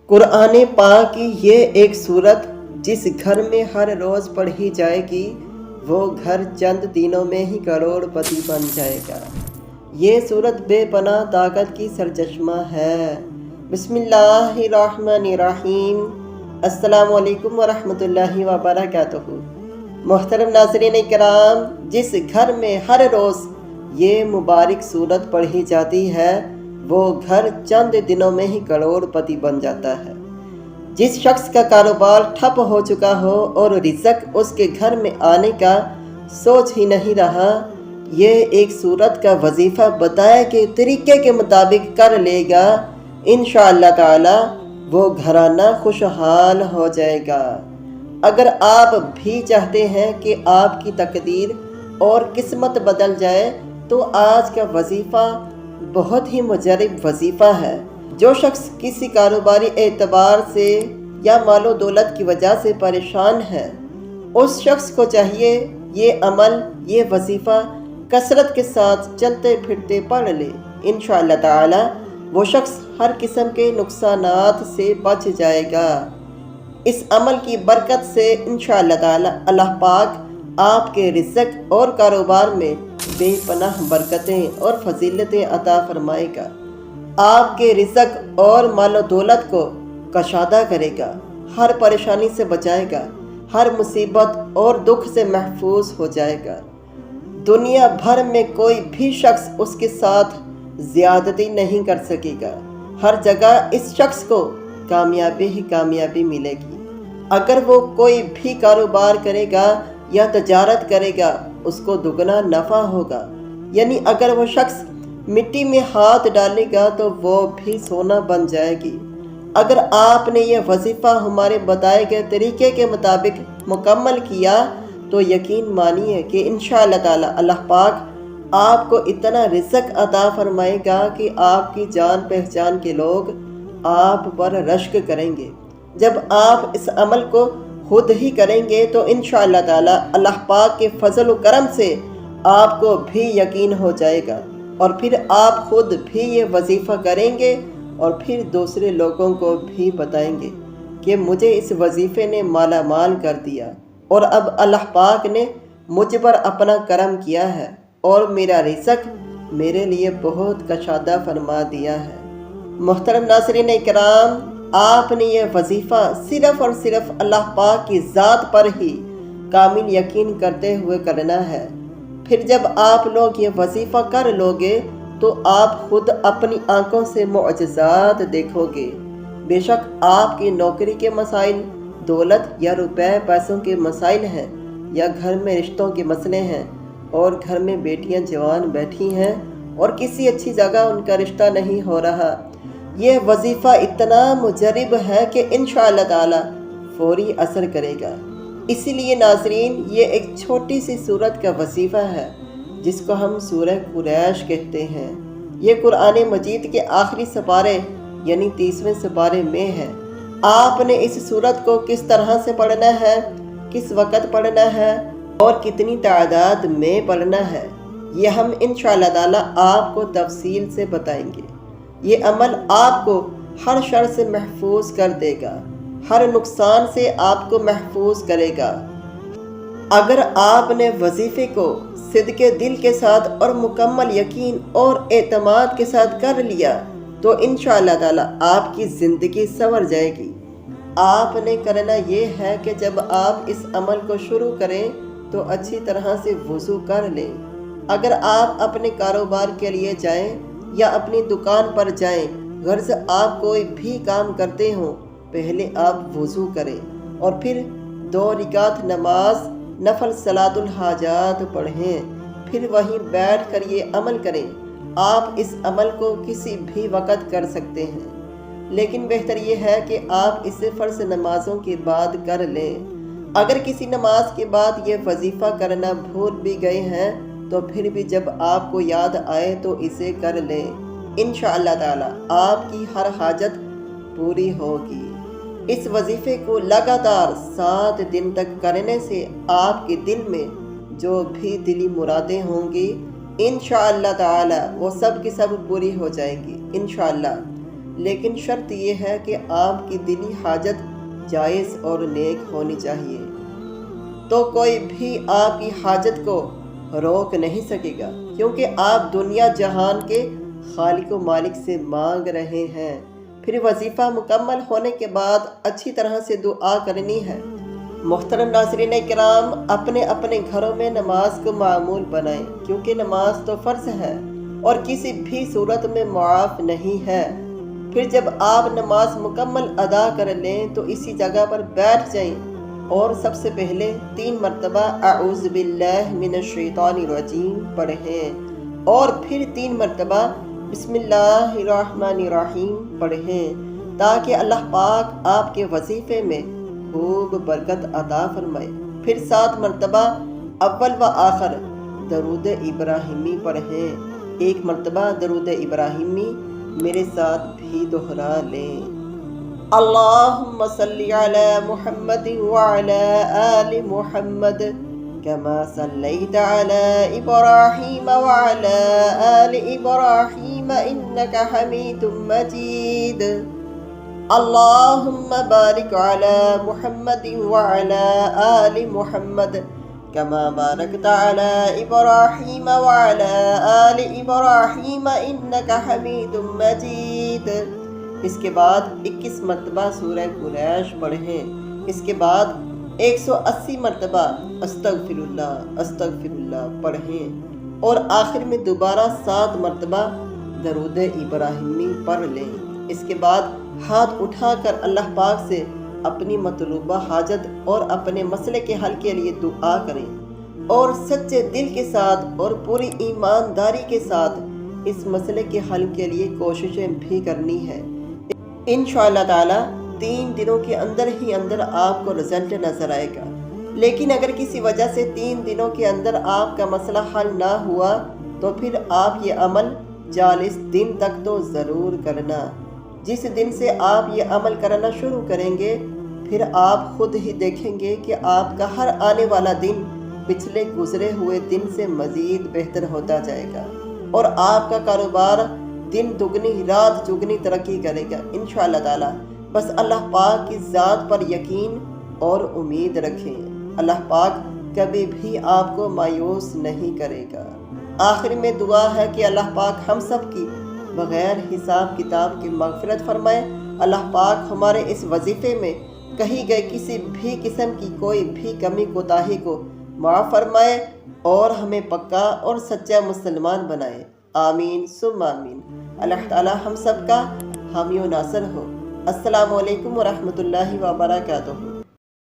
قرآن پاک کی یہ ایک صورت جس گھر میں ہر روز پڑھی جائے گی وہ گھر چند دنوں میں ہی کروڑ پتی بن جائے گا۔ یہ صورت بے پناہ طاقت کی سرچشمہ ہے۔ بسم اللہ الرحمن الرحیم۔ السلام علیکم ورحمۃ اللہ وبرکاتہ۔ محترم ناظرین کرام، جس گھر میں ہر روز یہ مبارک صورت پڑھی جاتی ہے وہ گھر چند دنوں میں ہی کروڑ پتی بن جاتا ہے۔ جس شخص کا کاروبار ٹھپ ہو چکا ہو اور رزق اس کے گھر میں آنے کا سوچ ہی نہیں رہا، یہ ایک صورت کا وظیفہ بتائے کہ طریقے کے مطابق کر لے گا، انشاءاللہ تعالی وہ گھرانہ خوشحال ہو جائے گا۔ اگر آپ بھی چاہتے ہیں کہ آپ کی تقدیر اور قسمت بدل جائے تو آج کا وظیفہ بہت ہی مجرب وظیفہ ہے۔ جو شخص کسی کاروباری اعتبار سے یا مال و دولت کی وجہ سے پریشان ہے، اس شخص کو چاہیے یہ عمل، یہ وظیفہ کثرت کے ساتھ چلتے پھرتے پڑھ لے۔ انشاءاللہ تعالی وہ شخص ہر قسم کے نقصانات سے بچ جائے گا۔ اس عمل کی برکت سے انشاءاللہ تعالی اللہ پاک آپ کے رزق اور کاروبار میں بے پناہ برکتیں اور فضیلتیں عطا فرمائے گا۔ آپ کے رزق اور مال و دولت کو کشادہ کرے گا، ہر پریشانی سے بچائے گا، ہر مصیبت اور دکھ سے محفوظ ہو جائے گا۔ دنیا بھر میں کوئی بھی شخص اس کے ساتھ زیادتی نہیں کر سکے گا۔ ہر جگہ اس شخص کو کامیابی ہی کامیابی ملے گی۔ اگر وہ کوئی بھی کاروبار کرے گا یا تجارت کرے گا اس کو دگنا نفع ہوگا، یعنی اگر وہ شخص مٹی میں ہاتھ ڈالے گا تو وہ بھی سونا بن جائے گی۔ اگر آپ نے یہ وظیفہ ہمارے بتائے گئے طریقے کے مطابق مکمل کیا تو یقین مانیے کہ انشاءاللہ تعالی اللہ پاک آپ کو اتنا رزق عطا فرمائے گا کہ آپ کی جان پہچان کے لوگ آپ پر رشک کریں گے۔ جب آپ اس عمل کو خود ہی کریں گے تو انشاءاللہ تعالی اللہ پاک کے فضل و کرم سے آپ کو بھی یقین ہو جائے گا، اور پھر آپ خود بھی یہ وظیفہ کریں گے اور پھر دوسرے لوگوں کو بھی بتائیں گے کہ مجھے اس وظیفے نے مالا مال کر دیا، اور اب اللہ پاک نے مجھ پر اپنا کرم کیا ہے اور میرا رزق میرے لیے بہت کشادہ فرما دیا ہے۔ محترم ناظرین کرام، آپ نے یہ وظیفہ صرف اور صرف اللہ پاک کی ذات پر ہی کامل یقین کرتے ہوئے کرنا ہے۔ پھر جب آپ لوگ یہ وظیفہ کر لوگے تو آپ خود اپنی آنکھوں سے معجزات دیکھو گے۔ بے شک آپ کی نوکری کے مسائل، دولت یا روپے پیسوں کے مسائل ہیں، یا گھر میں رشتوں کے مسئلے ہیں اور گھر میں بیٹیاں جوان بیٹھی ہیں اور کسی اچھی جگہ ان کا رشتہ نہیں ہو رہا، یہ وظیفہ اتنا مجرب ہے کہ انشاءاللہ تعالی فوری اثر کرے گا۔ اسی لیے ناظرین، یہ ایک چھوٹی سی سورت کا وظیفہ ہے جس کو ہم سورہ قریش کہتے ہیں۔ یہ قرآن مجید کے آخری سپارے یعنی 30ویں سپارے میں ہے۔ آپ نے اس سورت کو کس طرح سے پڑھنا ہے، کس وقت پڑھنا ہے اور کتنی تعداد میں پڑھنا ہے، یہ ہم انشاءاللہ تعالی آپ کو تفصیل سے بتائیں گے۔ یہ عمل آپ کو ہر شر سے محفوظ کر دے گا، ہر نقصان سے آپ کو محفوظ کرے گا۔ اگر آپ نے وظیفے کو صدق دل کے ساتھ اور مکمل یقین اور اعتماد کے ساتھ کر لیا تو انشاءاللہ تعالی آپ کی زندگی سنور جائے گی۔ آپ نے کرنا یہ ہے کہ جب آپ اس عمل کو شروع کریں تو اچھی طرح سے وضو کر لیں۔ اگر آپ اپنے کاروبار کے لیے جائیں یا اپنی دکان پر جائیں، غرض آپ کوئی بھی کام کرتے ہوں، پہلے آپ وضو کریں اور پھر 2 رکعت نماز نفل صلاۃ الحاجات پڑھیں، پھر وہیں بیٹھ کر یہ عمل کریں۔ آپ اس عمل کو کسی بھی وقت کر سکتے ہیں، لیکن بہتر یہ ہے کہ آپ اسے فرض نمازوں کے بعد کر لیں۔ اگر کسی نماز کے بعد یہ وظیفہ کرنا بھول بھی گئے ہیں تو پھر بھی جب آپ کو یاد آئے تو اسے کر لیں، انشاءاللہ تعالی آپ کی ہر حاجت پوری ہوگی۔ اس وظیفے کو لگاتار 7 دن تک کرنے سے آپ کے دل میں جو بھی دلی مرادیں ہوں گی انشاءاللہ تعالی وہ سب کی سب پوری ہو جائیں گی انشاءاللہ۔ لیکن شرط یہ ہے کہ آپ کی دلی حاجت جائز اور نیک ہونی چاہیے، تو کوئی بھی آپ کی حاجت کو روک نہیں سکے گا، کیونکہ آپ دنیا جہان کے خالق و مالک سے مانگ رہے ہیں۔ پھر وظیفہ مکمل ہونے کے بعد اچھی طرح سے دعا کرنی ہے۔ محترم ناظرین کرام، اپنے اپنے گھروں میں نماز کو معمول بنائیں، کیونکہ نماز تو فرض ہے اور کسی بھی صورت میں معاف نہیں ہے۔ پھر جب آپ نماز مکمل ادا کر لیں تو اسی جگہ پر بیٹھ جائیں اور سب سے پہلے 3 مرتبہ اعوذ باللہ من الشیطان الرجیم پڑھیں اور پھر 3 مرتبہ بسم اللہ الرحمن الرحیم پڑھیں، تاکہ اللہ پاک آپ کے وظیفے میں خوب برکت عطا فرمائے۔ پھر 7 مرتبہ اول و آخر درود ابراہیمی پڑھیں۔ 1 مرتبہ درود ابراہیمی میرے ساتھ بھی دہرا لیں۔ اللہم صلی علی محمد وعلی آل محمد کما صلیت علی ابراہیم وعلی آل ابراہیم انکا حمید مجید۔ اللہم بارک علی محمد وعلی آل محمد کما بارکت علی ابراہیم وعلی آل ابراہیم انکا حمید مجید۔ اس کے بعد 21 مرتبہ سورہ قریش پڑھیں۔ اس کے بعد 180 مرتبہ استغفر اللہ پڑھیں اور آخر میں دوبارہ 7 مرتبہ درود ابراہیمی پڑھ لیں۔ اس کے بعد ہاتھ اٹھا کر اللہ پاک سے اپنی مطلوبہ حاجت اور اپنے مسئلے کے حل کے لیے دعا کریں اور سچے دل کے ساتھ اور پوری ایمانداری کے ساتھ اس مسئلے کے حل کے لیے کوششیں بھی کرنی ہے۔ انشاءاللہ تعالی 3 دنوں کے اندر ہی اندر آپ کو رزلٹ نظر آئے گا۔ لیکن اگر کسی وجہ سے 3 دنوں کے اندر آپ کا مسئلہ حل نہ ہوا تو پھر آپ یہ عمل 40 دن تک تو ضرور کرنا۔ جس دن سے آپ یہ عمل کرنا شروع کریں گے پھر آپ خود ہی دیکھیں گے کہ آپ کا ہر آنے والا دن پچھلے گزرے ہوئے دن سے مزید بہتر ہوتا جائے گا اور آپ کا کاروبار دن دگنی رات چگنی ترقی کرے گا انشاءاللہ تعالی۔ بس اللہ پاک کی ذات پر یقین اور امید رکھیں، اللہ پاک کبھی بھی آپ کو مایوس نہیں کرے گا۔ آخر میں دعا ہے کہ اللہ پاک ہم سب کی بغیر حساب کتاب کی مغفرت فرمائے۔ اللہ پاک ہمارے اس وظیفے میں کہی گئے کسی بھی قسم کی کوئی بھی کمی کوتاہی کو معاف فرمائے اور ہمیں پکا اور سچا مسلمان بنائے، آمین ثم آمین۔ اللہ تعالی ہم سب کا حامی و ناصر ہو۔ السلام علیکم ورحمۃ اللہ وبرکاتہ۔